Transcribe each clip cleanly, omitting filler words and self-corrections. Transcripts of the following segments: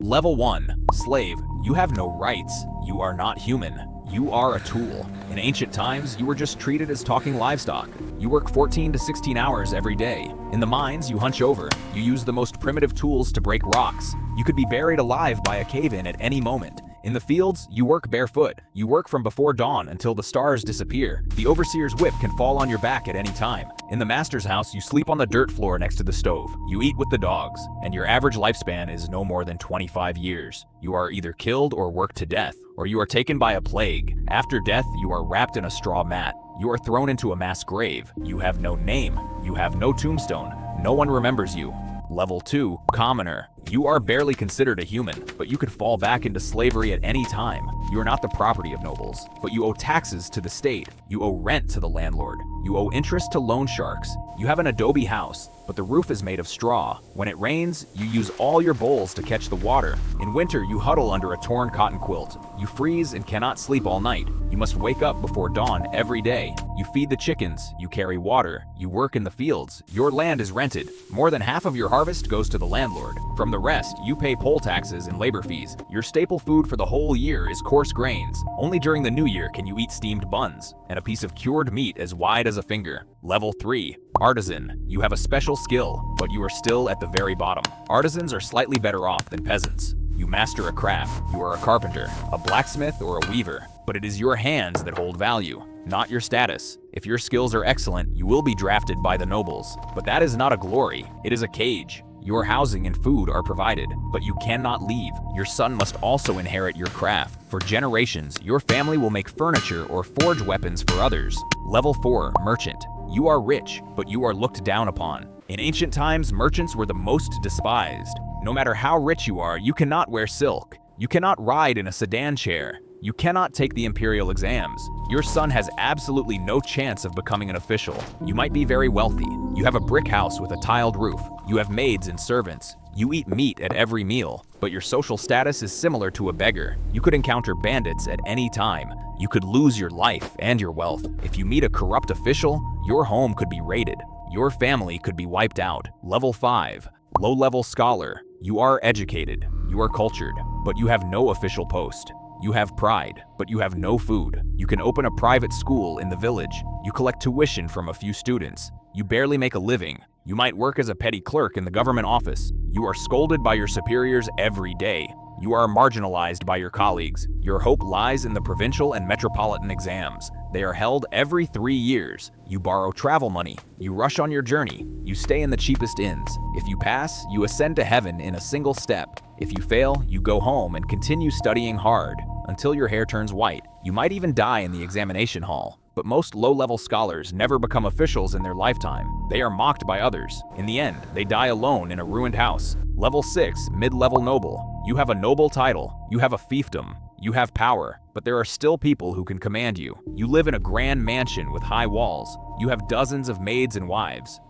Level 1. Slave. You have no rights. You are not human. You are a tool. In ancient times, you were just treated as talking livestock. You work 14 to 16 hours every day. In the mines, you hunch over. You use the most primitive tools to break rocks. You could be buried alive by a cave-in at any moment. In the fields, you work barefoot. You work from before dawn until the stars disappear. The overseer's whip can fall on your back at any time. In the master's house, you sleep on the dirt floor next to the stove. You eat with the dogs, and your average lifespan is no more than 25 years. You are either killed or worked to death, or you are taken by a plague. After death, you are wrapped in a straw mat. You are thrown into a mass grave. You have no name. You have no tombstone. No one remembers you. Level 2. Commoner. You are barely considered a human, but you could fall back into slavery at any time. You are not the property of nobles, but you owe taxes to the state. You owe rent to the landlord. You owe interest to loan sharks. You have an adobe house, but the roof is made of straw. When it rains, you use all your bowls to catch the water. In winter, you huddle under a torn cotton quilt. You freeze and cannot sleep all night. You must wake up before dawn every day. You feed the chickens. You carry water. You work in the fields. Your land is rented. More than half of your harvest goes to the landlord. From the rest, you pay poll taxes and labor fees. Your staple food for the whole year is coarse grains. Only during the new year can you eat steamed buns and a piece of cured meat as wide as a finger. Level 3. Artisan. You have a special skill, but you are still at the very bottom. Artisans are slightly better off than peasants. You master a craft. You are a carpenter, a blacksmith, or a weaver. But it is your hands that hold value, not your status. If your skills are excellent, you will be drafted by the nobles. But that is not a glory. It is a cage. Your housing and food are provided, but you cannot leave. Your son must also inherit your craft. For generations, your family will make furniture or forge weapons for others. Level 4. Merchant. You are rich, but you are looked down upon. In ancient times, merchants were the most despised. No matter how rich you are, you cannot wear silk. You cannot ride in a sedan chair. You cannot take the imperial exams. Your son has absolutely no chance of becoming an official. You might be very wealthy. You have a brick house with a tiled roof. You have maids and servants. You eat meat at every meal, but your social status is similar to a beggar. You could encounter bandits at any time. You could lose your life and your wealth. If you meet a corrupt official, your home could be raided. Your family could be wiped out. Level 5. Low-level scholar. You are educated. You are cultured, but you have no official post. You have pride, but you have no food. You can open a private school in the village. You collect tuition from a few students. You barely make a living. You might work as a petty clerk in the government office. You are scolded by your superiors every day. You are marginalized by your colleagues. Your hope lies in the provincial and metropolitan exams. They are held every 3 years. You borrow travel money. You rush on your journey. You stay in the cheapest inns. If you pass, you ascend to heaven in a single step. If you fail, you go home and continue studying hard until your hair turns white. You might even die in the examination hall. But most low-level scholars never become officials in their lifetime. They are mocked by others. In the end, they die alone in a ruined house. Level 6. Mid-level noble. You have a noble title. You have a fiefdom. You have power, but there are still people who can command you. You live in a grand mansion with high walls. You have dozens of maids and wives.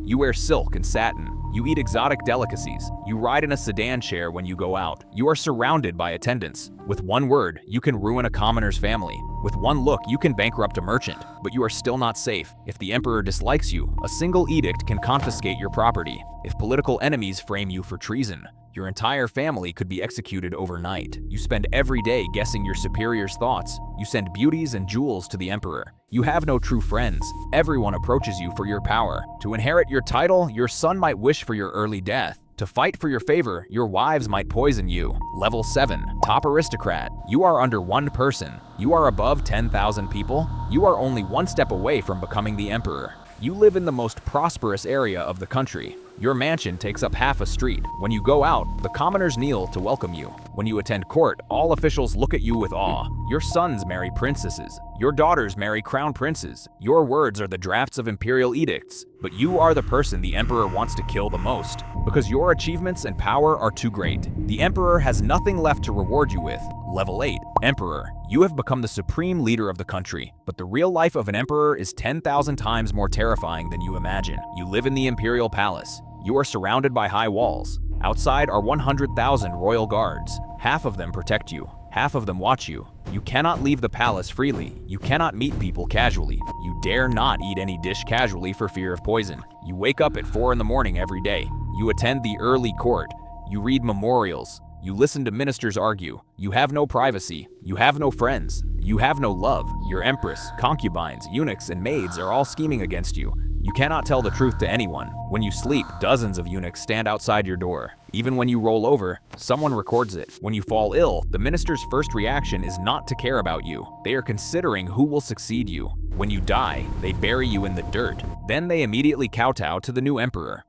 You wear silk and satin. You eat exotic delicacies. You ride in a sedan chair when you go out. You are surrounded by attendants. With one word, you can ruin a commoner's family. With one look, you can bankrupt a merchant, but you are still not safe. If the emperor dislikes you, a single edict can confiscate your property. If political enemies frame you for treason, your entire family could be executed overnight. You spend every day guessing your superior's thoughts. You send beauties and jewels to the emperor. You have no true friends. Everyone approaches you for your power. To inherit your title, your son might wish for your early death. To fight for your favor, your wives might poison you. Level 7. Top aristocrat. You are under one person. You are above 10,000 people. You are only one step away from becoming the emperor. You live in the most prosperous area of the country. Your mansion takes up half a street. When you go out, the commoners kneel to welcome you. When you attend court, all officials look at you with awe. Your sons marry princesses. Your daughters marry crown princes. Your words are the drafts of imperial edicts. But you are the person the emperor wants to kill the most, because your achievements and power are too great. The emperor has nothing left to reward you with. Level 8. Emperor. You have become the supreme leader of the country, but the real life of an emperor is 10,000 times more terrifying than you imagine. You live in the imperial palace. You are surrounded by high walls. Outside are 100,000 royal guards. Half of them protect you. Half of them watch you. You cannot leave the palace freely. You cannot meet people casually. You dare not eat any dish casually for fear of poison. You wake up at 4 in the morning every day. You attend the early court. You read memorials. You listen to ministers argue. You have no privacy. You have no friends. You have no love. Your empress, concubines, eunuchs, and maids are all scheming against you. You cannot tell the truth to anyone. When you sleep, dozens of eunuchs stand outside your door. Even when you roll over, someone records it. When you fall ill, the minister's first reaction is not to care about you. They are considering who will succeed you. When you die, they bury you in the dirt. Then they immediately kowtow to the new emperor.